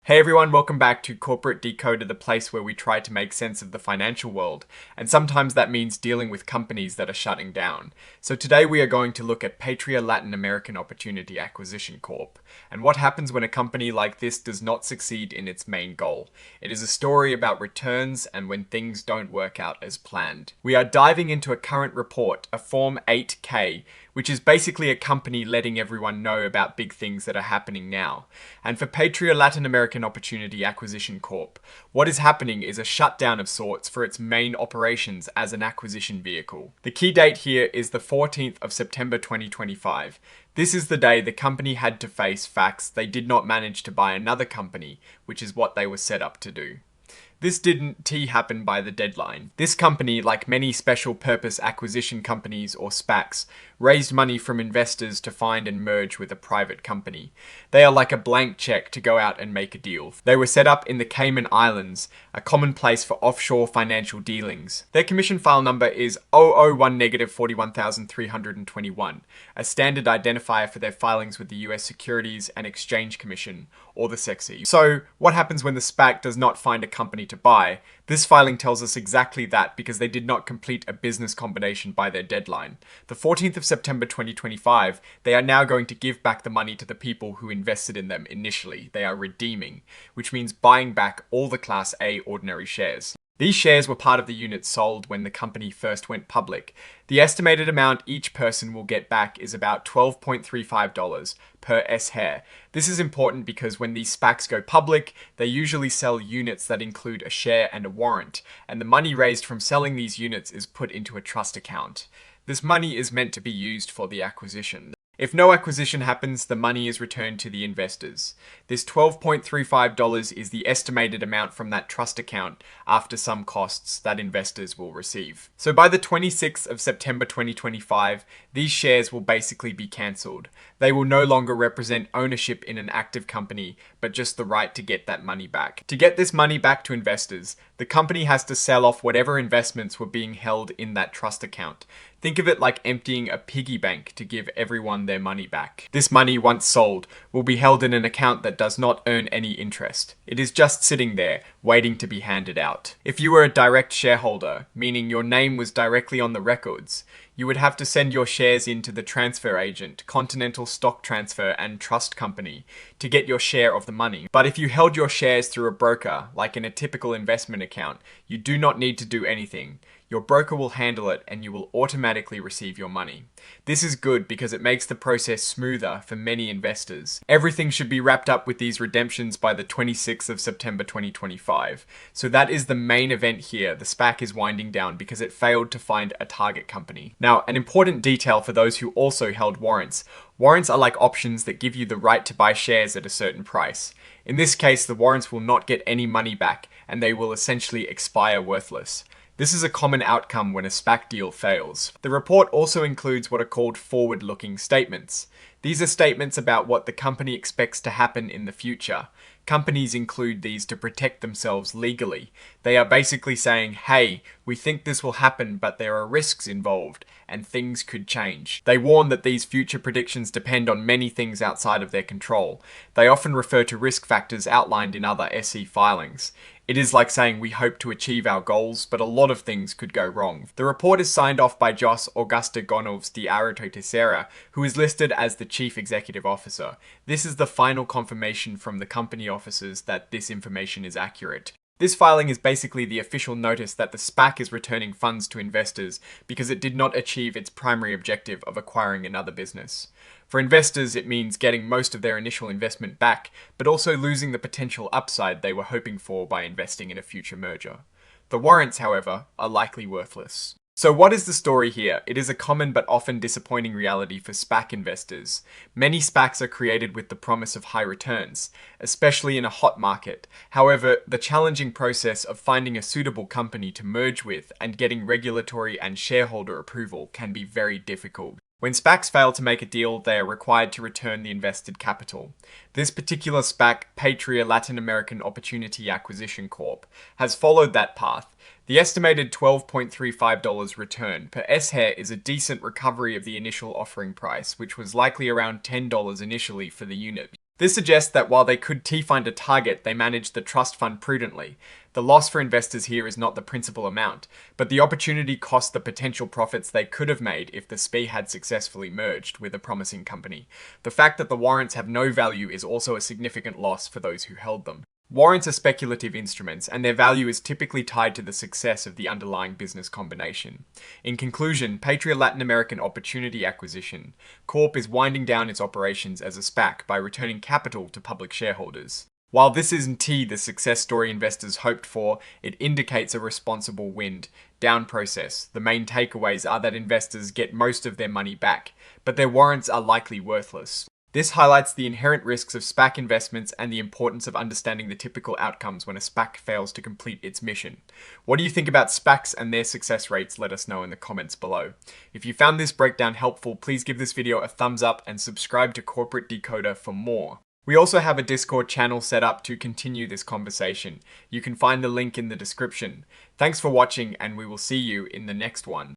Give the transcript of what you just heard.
Hey everyone, welcome back to Corporate Decoder, the place where we try to make sense of the financial world, and sometimes that means dealing with companies that are shutting down. So today we are going to look at Patria Latin American Opportunity Acquisition Corp, and what happens when a company like this does not succeed in its main goal. It is a story about returns and when things don't work out as planned. We are diving into a current report, a Form 8K, which is basically a company letting everyone know about big things that are happening now. And for Patria Latin American Opportunity Acquisition Corp, what is happening is a shutdown of sorts for its main operations as an acquisition vehicle. The key date here is the 14th of September 2025. This is the day the company had to face facts they did not manage to buy another company, which is what they were set up to do. This didn't happen by the deadline. This company, like many special purpose acquisition companies or SPACs, raised money from investors to find and merge with a private company. They are like a blank check to go out and make a deal. They were set up in the Cayman Islands, a common place for offshore financial dealings. Their commission file number is 001-41321, a standard identifier for their filings with the US Securities and Exchange Commission, or the SEC. So, what happens when the SPAC does not find a company to buy? This filing tells us exactly that because they did not complete a business combination by their deadline. The 14th of September 2025, they are now going to give back the money to the people who invested in them initially. They are redeeming, which means buying back all the Class A ordinary shares. These shares were part of the units sold when the company first went public. The estimated amount each person will get back is about $12.35 per share. This is important because when these SPACs go public, they usually sell units that include a share and a warrant, and the money raised from selling these units is put into a trust account. This money is meant to be used for the acquisition. If no acquisition happens, the money is returned to the investors. This $12.35 is the estimated amount from that trust account after some costs that investors will receive. So by the 26th of September 2025, these shares will basically be cancelled. They will no longer represent ownership in an active company, but just the right to get that money back. To get this money back to investors, the company has to sell off whatever investments were being held in that trust account. Think of it like emptying a piggy bank to give everyone their money back. This money, once sold, will be held in an account that does not earn any interest. It is just sitting there, waiting to be handed out. If you were a direct shareholder, meaning your name was directly on the records, you would have to send your shares in to the transfer agent, Continental Stock Transfer and Trust Company, to get your share of the money. But if you held your shares through a broker, like in a typical investment account, you do not need to do anything. Your broker will handle it and you will automatically receive your money. This is good because it makes the process smoother for many investors. Everything should be wrapped up with these redemptions by the 26th of September 2025. So that is the main event here. The SPAC is winding down because it failed to find a target company. Now, an important detail for those who also held warrants. Warrants are like options that give you the right to buy shares at a certain price. In this case, the warrants will not get any money back and they will essentially expire worthless. This is a common outcome when a SPAC deal fails. The report also includes what are called forward-looking statements. These are statements about what the company expects to happen in the future. Companies include these to protect themselves legally. They are basically saying, hey, we think this will happen, but there are risks involved, and things could change. They warn that these future predictions depend on many things outside of their control. They often refer to risk factors outlined in other SE filings. It is like saying we hope to achieve our goals, but a lot of things could go wrong. The report is signed off by Jos Augusta Gonçalves de Araujo Teixeira, who is listed as the Chief Executive Officer. This is the final confirmation from the company officers that this information is accurate. This filing is basically the official notice that the SPAC is returning funds to investors because it did not achieve its primary objective of acquiring another business. For investors, it means getting most of their initial investment back, but also losing the potential upside they were hoping for by investing in a future merger. The warrants, however, are likely worthless. So what is the story here? It is a common but often disappointing reality for SPAC investors. Many SPACs are created with the promise of high returns, especially in a hot market. However, the challenging process of finding a suitable company to merge with and getting regulatory and shareholder approval can be very difficult. When SPACs fail to make a deal, they are required to return the invested capital. This particular SPAC, Patria Latin American Opportunity Acquisition Corp, has followed that path. The estimated $12.35 return per share is a decent recovery of the initial offering price, which was likely around $10 initially for the unit. This suggests that while they could find a target, they managed the trust fund prudently. The loss for investors here is not the principal amount, but the opportunity cost the potential profits they could have made if the SPE had successfully merged with a promising company. The fact that the warrants have no value is also a significant loss for those who held them. Warrants are speculative instruments, and their value is typically tied to the success of the underlying business combination. In conclusion, Patria Latin American Opportunity Acquisition Corp is winding down its operations as a SPAC by returning capital to public shareholders. While this isn't the success story investors hoped for, it indicates a responsible wind-down process. The main takeaways are that investors get most of their money back, but their warrants are likely worthless. This highlights the inherent risks of SPAC investments and the importance of understanding the typical outcomes when a SPAC fails to complete its mission. What do you think about SPACs and their success rates? Let us know in the comments below. If you found this breakdown helpful, please give this video a thumbs up and subscribe to Corporate Decoder for more. We also have a Discord channel set up to continue this conversation. You can find the link in the description. Thanks for watching, and we will see you in the next one.